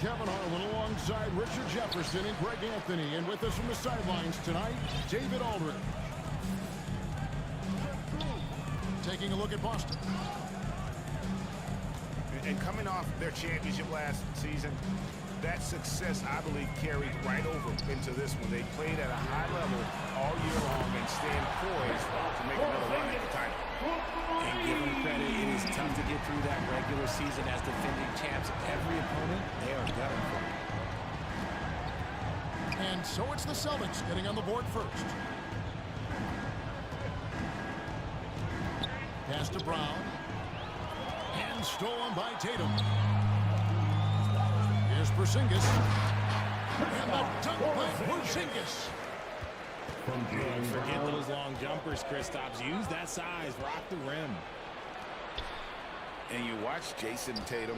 Kevin Harlan alongside Richard Jefferson and Greg Anthony. And with us from the sidelines tonight, David Aldridge. Taking a look at Boston. And coming off their championship last season, that success, I believe, carried right over into this one. They played at a high level all year long and stand poised to make another run at the title. And give them credit, it is tough to get through that regular season as defending champs. Every opponent, they are gunning for it. And so it's the Celtics getting on the board first. Pass to Brown. And stolen by Tatum. Here's Porzingis. And the dunk by Porzingis. Forget those long jumpers, Kristaps. Use that size. Rock the rim. And you watch Jason Tatum,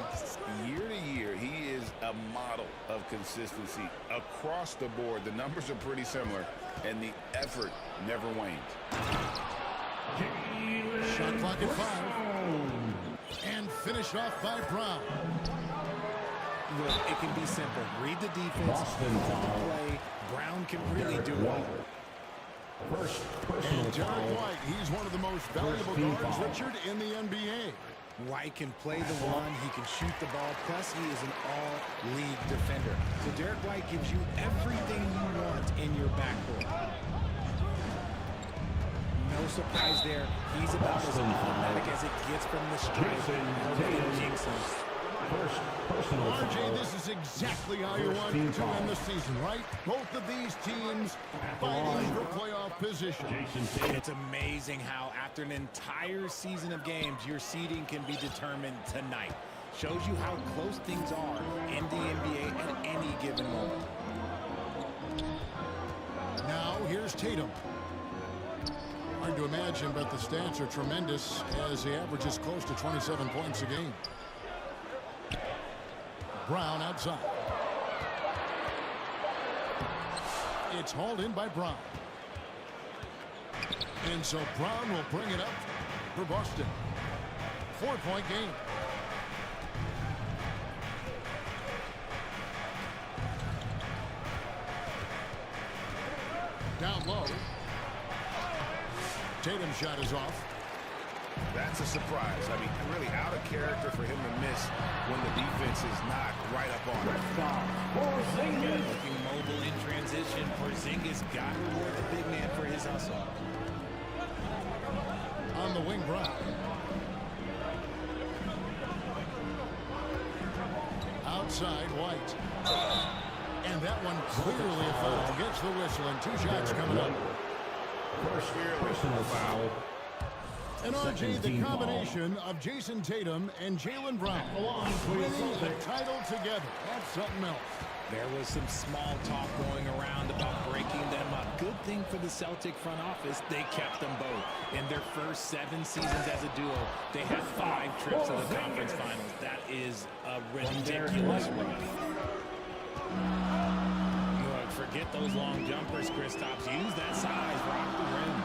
year to year, he is a model of consistency across the board. The numbers are pretty similar, and the effort never wanes. Shot clock at 5. And finished off by Brown. Look, it can be simple. Read the defense, play. Brown can really do it. And Derek White, he's one of the most valuable guards, Richard, in the NBA. White can play the one, he can shoot the ball, plus he is an all-league defender. So Derek White gives you everything you want in your backcourt. No surprise there. He's about as automatic as it gets from the stripe. RJ, this is exactly how you want to end the season, right? Both of these teams fighting for playoff position. It's amazing how after an entire season of games, your seeding can be determined tonight. Shows you how close things are in the NBA at any given moment. Now here's Tatum. Hard to imagine, but the stats are tremendous as he averages close to 27 points a game. Brown outside. It's hauled in by Brown. And so Brown will bring it up for Boston. 4-point game. Down low. Tatum's shot is off. That's a surprise. I mean, really out of character for him to miss when the defense is not right up on him. Looking mobile in transition. Porzingis got to reward the big man for his hustle. On the wing, Brown. Outside, White. And that one clearly a foul. Gets the whistle and 2 shots coming up. First personal foul. And RJ, the combination of Jason Tatum and Jaylen Brown winning the title together. That's something else. There was some small talk going around about breaking them up. Good thing for the Celtic front office, they kept them both. In their first 7 seasons as a duo, they had 5 trips to the conference finals. That is a ridiculous run. Look, forget those long jumpers, Kristaps. Use that size, rock the rim.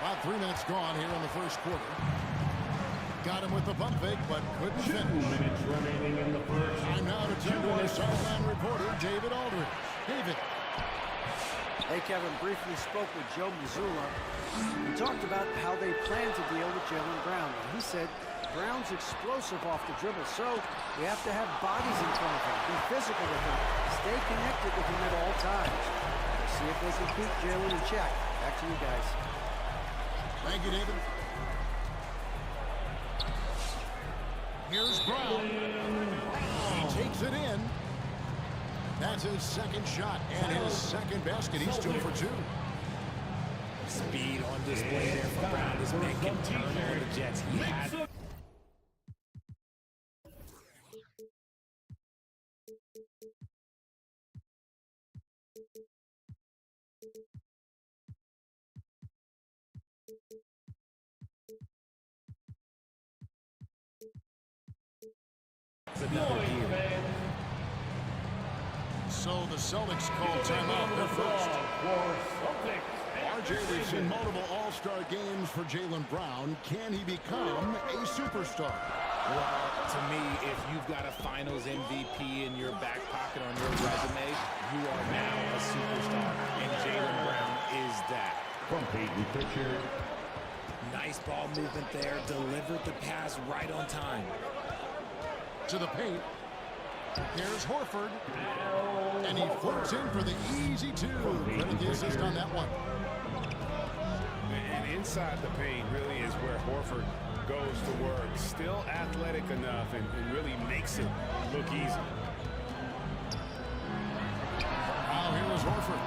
About 3 minutes gone here in the first quarter. Got him with the pump fake, but couldn't finish. 2 minutes remaining in the first. Time now to turn to our sideline reporter, David Aldridge. David. Hey, Kevin, briefly spoke with Joe Mazzulla. We talked about how they plan to deal with Jaylen Brown. And he said Brown's explosive off the dribble, so we have to have bodies in front of him, be physical with him, stay connected with him at all times. We'll see if they can keep Jaylen in check. Back to you guys. Thank you, David. Here's Brown. He takes it in. That's his second shot and his second basket. He's 2 for 2. Speed on display there for Brown. This man can turn on the Jets. He had... So the Celtics call timeout. They're first. RJ, Jay, we've seen multiple all-star games for Jaylen Brown. Can he become a superstar? Well, to me, if you've got a Finals MVP in your back pocket on your resume, you are now a superstar, and Jaylen Brown is that. From Peyton Pritchard. Nice ball movement there. Delivered the pass right on time. To the paint. Here's Horford. And he floats in for the easy two. Credit the assist on that one. And inside the paint really is where Horford goes to work. Still athletic enough and really makes it look easy. Now here is Horford.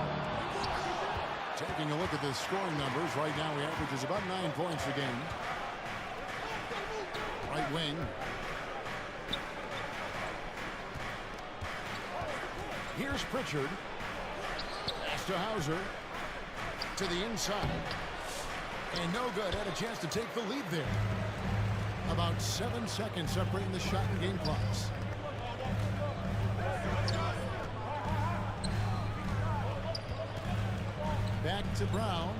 Taking a look at the scoring numbers. Right now he averages about 9 points a game. Right wing. Here's Pritchard. Pass to Hauser. To the inside. And no good. Had a chance to take the lead there. About 7 seconds separating the shot and game clocks. Back to Brown.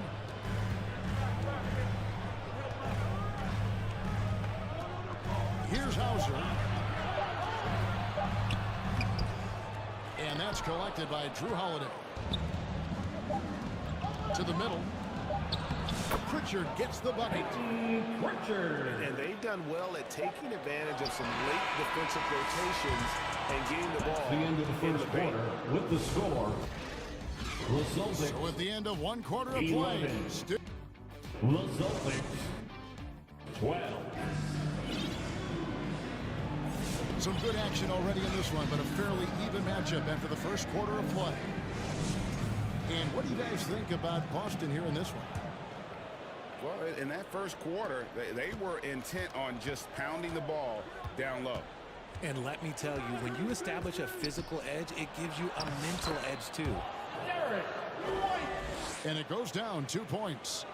Here's Hauser. And that's collected by Drew Holiday. To the middle. Pritchard gets the bucket. And they've done well at taking advantage of some late defensive rotations and getting the ball The end of the first quarter with the score. The Celtics. So at the end of 1 quarter of play. 11. The Celtics 12. Some good action already in this one, but a fairly even matchup after the first quarter of play. And what do you guys think about Boston here in this one? Well, in that first quarter, they were intent on just pounding the ball down low. And let me tell you, when you establish a physical edge, it gives you a mental edge too. And it goes down 2 points.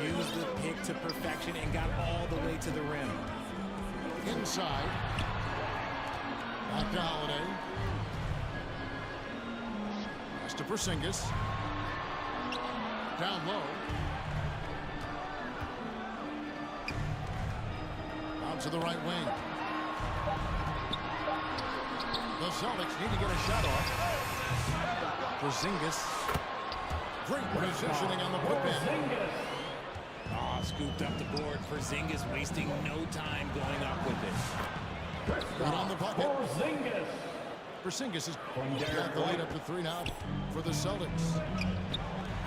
Used the pick to perfection and got all the way to the rim. Inside. Back to Holiday. Pass to Porzingis. Down low. Out to the right wing. The Celtics need to get a shot off. Porzingis. Great positioning on the putback. Scooped up the board. Porzingis wasting no time going up with it. Right on the bucket. Porzingis has got the lead up to 3 now for the Celtics.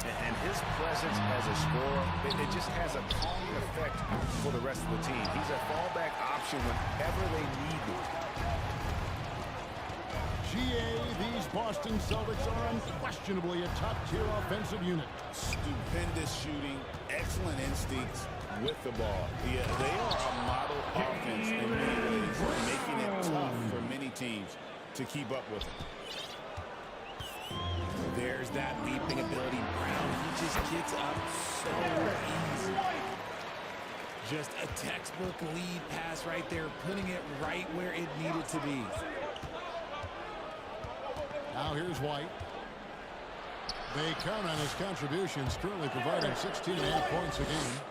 And his presence as a scorer, it just has a calming effect for the rest of the team. He's a fallback option whenever they need him. These Boston Celtics are unquestionably a top-tier offensive unit. Stupendous shooting, excellent instincts with the ball. Yeah, they are a model offense in many ways, making it tough for many teams to keep up with it. There's that leaping ability. Brown, he just gets up so easy. Just a textbook lead pass right there, putting it right where it needed to be. Now here's White. They count on his contributions, currently providing 16.5 points a game.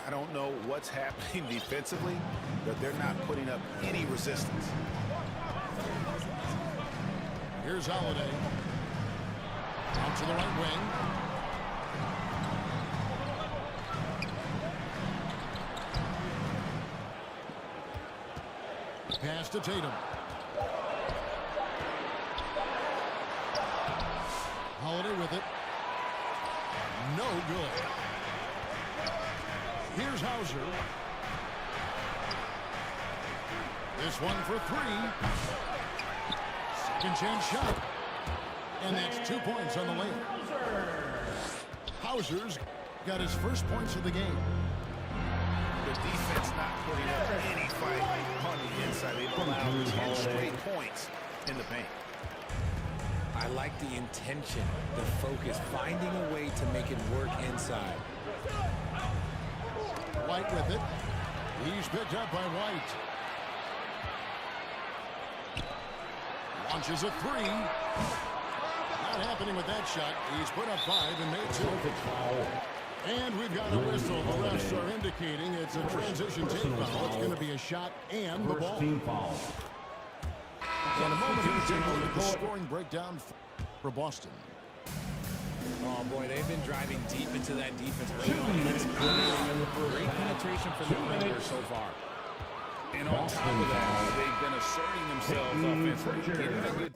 I don't know what's happening defensively, but they're not putting up any resistance. Here's Holiday. Out to the right wing. Pass to Tatum. Holiday with it. No good. Here's Hauser. This one for 3. Second chance shot. And that's 2 points on the layup. Hauser's got his first points of the game. The defense not putting up any fight on the inside. They've allowed 10 straight points in the paint. I like the intention, the focus, finding a way to make it work inside. White with it. He's picked up by White. Launches a 3. lot happening with that shot. He's put up 5 and made 2. Celtics foul. And we've got a whistle. The refs are indicating it's a transition take foul. It's going to be a shot and the ball. First team foul. In a moment, we'll take a look at the scoring breakdown for Boston. Oh, boy, they've been driving deep into that defense early on. It's great penetration from the perimeter so far. And on top of that, they've been asserting themselves offensively. Getting a good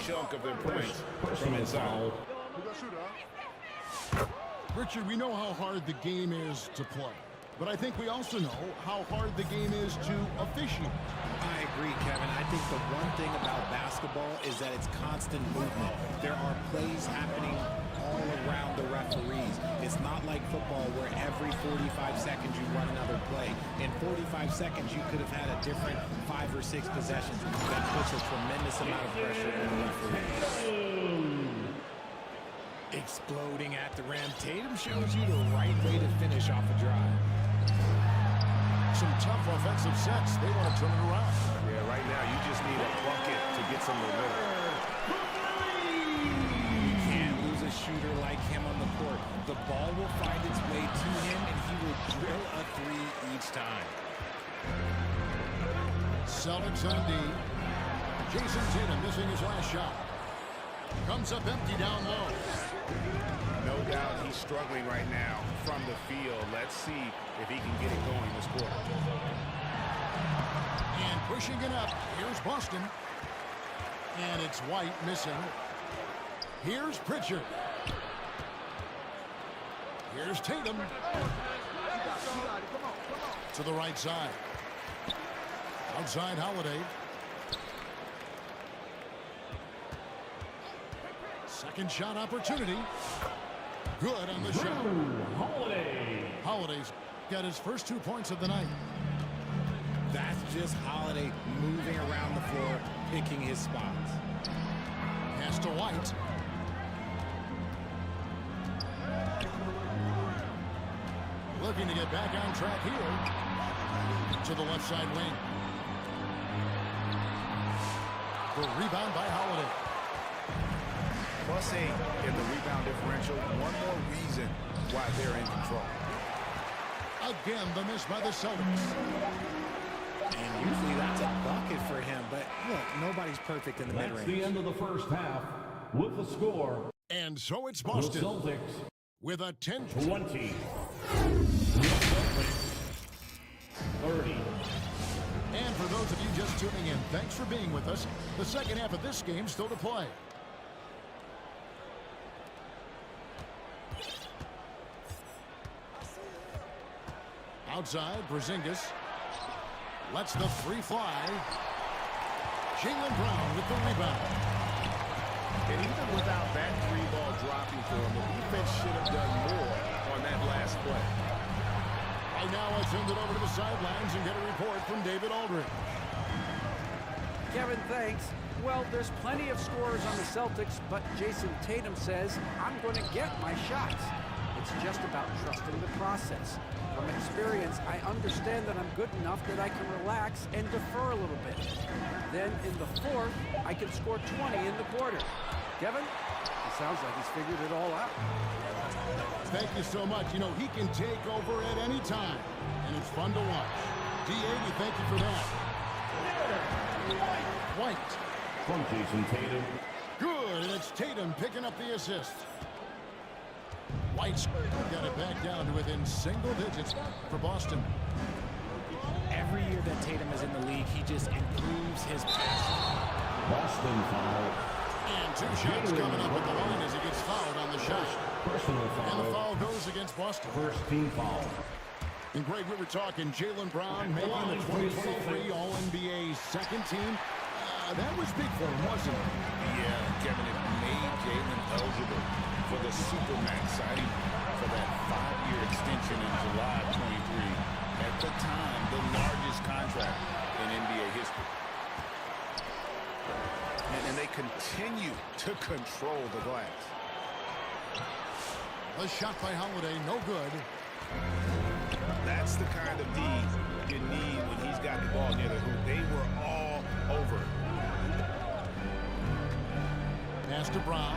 chunk of their points from inside. Richard, we know how hard the game is to play, but I think we also know how hard the game is to officiate. I agree, Kevin. I think the one thing about basketball is that it's constant movement. There are plays happening all around the referees. It's not like football where every 45 seconds you run another play. In 45 seconds, you could have had a different 5 or 6 possessions. That puts a tremendous amount of pressure on the referees. Exploding at the rim. Tatum shows you the right way to finish off a drive. Some tough offensive sets. They want to turn it around. Yeah, right now you just need a bucket to get some momentum. You can't lose a shooter like him on the court. The ball will find its way to him, and he will drill a 3 each time. Celtics on D. Jason Tatum missing his last shot. Comes up empty down low. No doubt he's struggling right now from the field. Let's see if he can get it going this quarter. And pushing it up. Here's Boston. And it's White missing. Here's Pritchard. Here's Tatum. To the right side. Outside Holiday. Second shot opportunity. Good on the shot. Holiday's got his first 2 points of the night. That's just Holiday moving around the floor, picking his spots. Pass to White. Looking to get back on track here. To the left side wing. The rebound by Holiday. +8 in the rebound differential. One more reason why they're in control. Again, the miss by the Celtics. And usually that's a bucket for him, but look, nobody's perfect in the That's mid-range. the end of the first half with the score. And so it's The Boston Celtics with a 10. 20. 30. And for those of you just tuning in, thanks for being with us. The second half of this game still to play. Outside, Porzingis lets the 3 fly. Jaylen Brown with the rebound. And even without that 3-ball dropping for him, the defense should have done more on that last play. Right now, I send it over to the sidelines and get a report from David Aldridge. Kevin, thanks. Well, there's plenty of scorers on the Celtics, but Jason Tatum says, I'm going to get my shots. It's just about trusting the process. From experience, I understand that I'm good enough that I can relax and defer a little bit. Then in the fourth, I can score 20 in the quarter. Kevin, it sounds like he's figured it all out. Thank you so much. You know, he can take over at any time, and it's fun to watch. D80, thank you for that. White. From Jason Tatum. Good, and it's Tatum picking up the assist. White's got it back down to within single digits for Boston. Every year that Tatum is in the league, he just improves his passing. Boston foul. And 2 shots coming up at the line as he gets fouled on the shot. Personal And the foul. foul goes against Boston. First team foul. And Greg, we were talking Jaylen Brown making the 2023 All-NBA second team. That was big for him, wasn't it? Yeah, Kevin, it made Jaylen eligible for the Supermax signing for that 5-year extension in July 23. At the time, the largest contract in NBA history. And they continue to control the glass. The shot by Holiday, no good. That's the kind of D you need when he's got the ball near the hoop. They were all over it. Pass to Brown.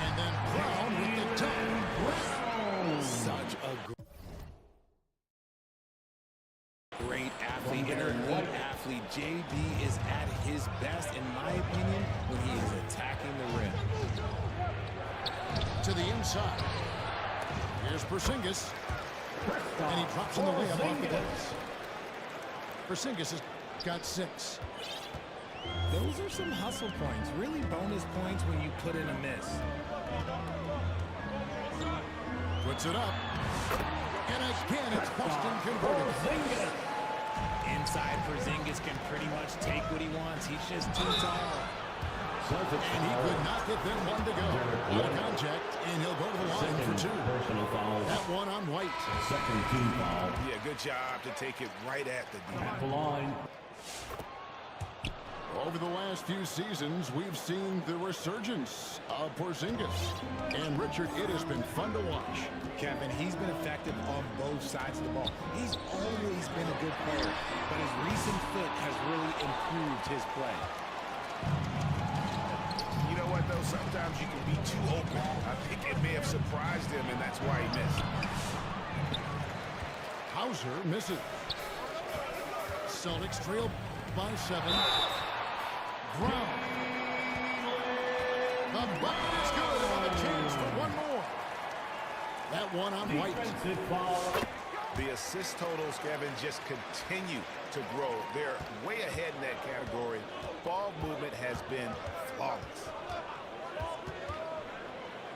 And then Brown with the dunk. Such a great athlete, an elite athlete. JB is at his best, in my opinion, when he is attacking the rim. To the inside. Here's Porzingis. And he drops in the layup off the glass. Porzingis has got 6. Those are some hustle points, really bonus points when you put in a miss. Puts it up. And again, it's Boston converted. Inside, Porzingis can pretty much take what he wants. He's just too tall. And he could not get them one to go. Out of contact, and he'll go to the line for 2. Personal foul. That one on White. Second team foul. Yeah, good job to take it right at the D. At the line. Over the last few seasons, we've seen the resurgence of Porzingis. And Richard, it has been fun to watch. Kevin, he's been effective on both sides of the ball. He's always been a good player, but his recent fit has really improved his play. You know what, though? Sometimes you can be too open. I think it may have surprised him, and that's why he missed. Hauser misses. Celtics trail by 7. Brown. The bucket is good, and a chance for one more. That one on White. Defensive foul. The assist totals, Kevin, just continue to grow. They're way ahead in that category. Ball movement has been flawless.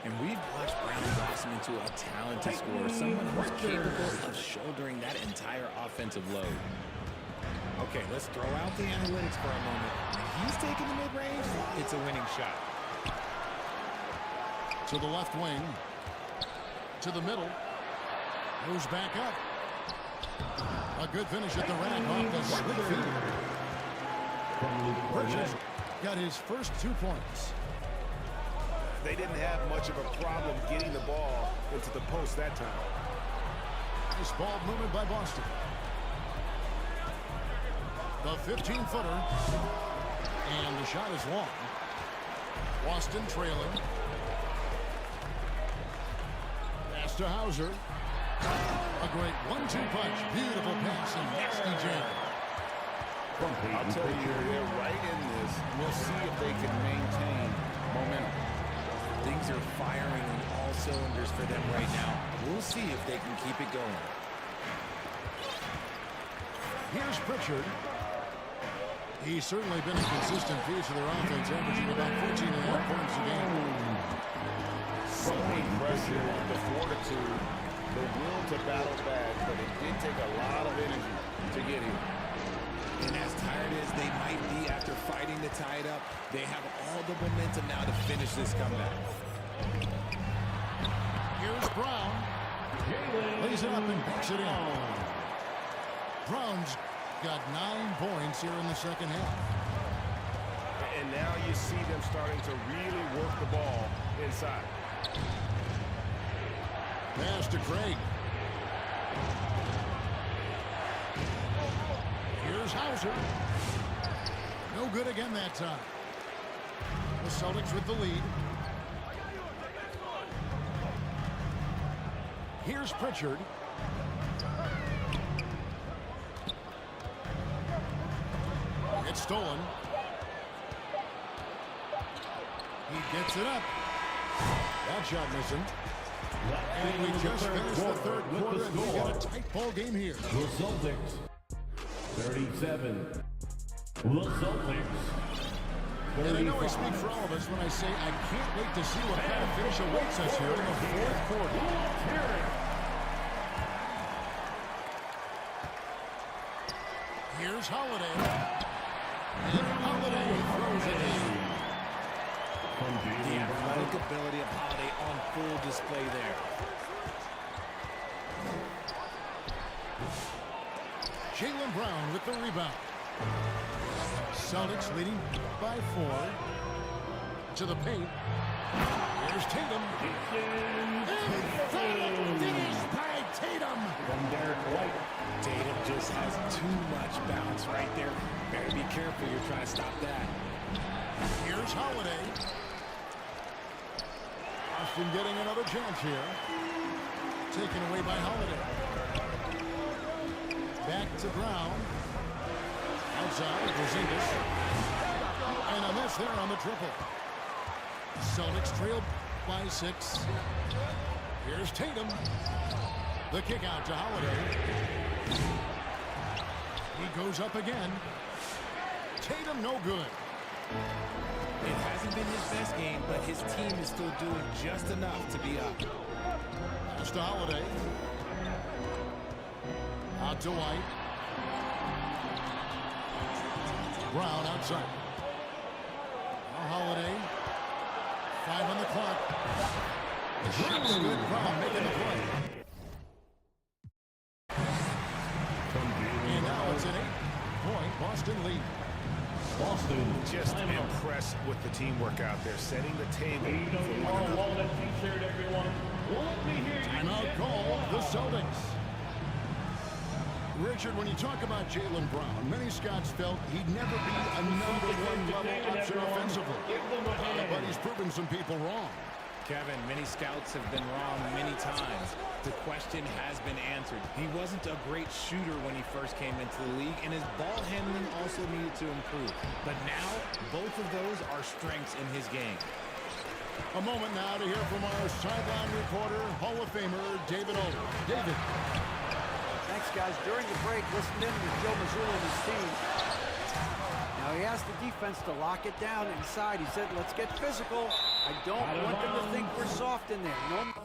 And we've watched Brown blossom into a talented scorer, someone who's capable of shouldering that entire offensive load. Okay, let's throw out the analytics for a moment. When he's taking the mid-range, it's a winning shot. To the left wing. To the middle. Moves back up. A good finish at the rack off the slick finger. Bridges got his first 2 points. They didn't have much of a problem getting the ball into the post that time. Nice ball movement by Boston. The 15-footer. And the shot is long. Boston trailing. Pass to Hauser. A great 1-2 punch. Beautiful pass and nasty jam. I'll tell you, they're right in this. We'll see if they can maintain momentum. Things are firing on all cylinders for them right now. We'll see if they can keep it going. Here's Pritchard. He's certainly been a consistent piece of their offense, averaging about 14.5 points a game. So impressive, the fortitude, the will to battle back, but it did take a lot of energy to get here. And as tired as they might be after fighting to tie it up, they have all the momentum now to finish this comeback. Here's Brown. Lays it up and backs it in. Brown's got 9 points here in the second half. And now you see them starting to really work the ball inside. Pass to Craig. Here's Hauser. No good again that time. The Celtics with the lead. Here's Pritchard. It's stolen. He gets it up. That shot missing. And we just finished the third quarter, and we got a tight ball game here. The Celtics. 37. The Celtics. And I know I speak for all of us when I say I can't wait to see what kind of finish awaits us here in the fourth quarter. Here's Holiday. And Holiday throws it in. The athletic ability of Holiday on full display there. Jaylen Brown with the rebound. Celtics leading by 4. To the paint. Here's Tatum. Emphatic finish by Tatum. From Derek White. Tatum just has too much bounce right there. Better be careful. You're trying to stop that. Here's Holiday. Austin getting another chance here. Taken away by Holiday. Back to Brown. Outside, Porzingis. And a miss there on the triple. Celtics trail by 6. Here's Tatum. The kick out to Holiday. He goes up again. Tatum no good. It hasn't been his best game, but his team is still doing just enough to be up. Pass to Holiday. Out to White. Brown outside. Now Holiday. 5 on the clock. The shot's good. Brown making the play. And now it's an 8-point Boston lead. Boston. Just impressed with the teamwork out there, setting the table for one another. Walnut t-shirt, everyone. Let me hear you. Timeout call, the Celtics. Richard, when you talk about Jaylen Brown, many scouts felt he'd never be a #1 level option offensively. But he's proven some people wrong. Kevin, many scouts have been wrong many times. The question has been answered. He wasn't a great shooter when he first came into the league, and his ball handling also needed to improve. But now, both of those are strengths in his game. A moment now to hear from our sideline reporter, Hall of Famer David Alder. David. Thanks, guys. During the break, listen in to Joe Mazzulla and his team. Now, he asked the defense to lock it down inside. He said, let's get physical. I don't want them to think we're soft in there. No.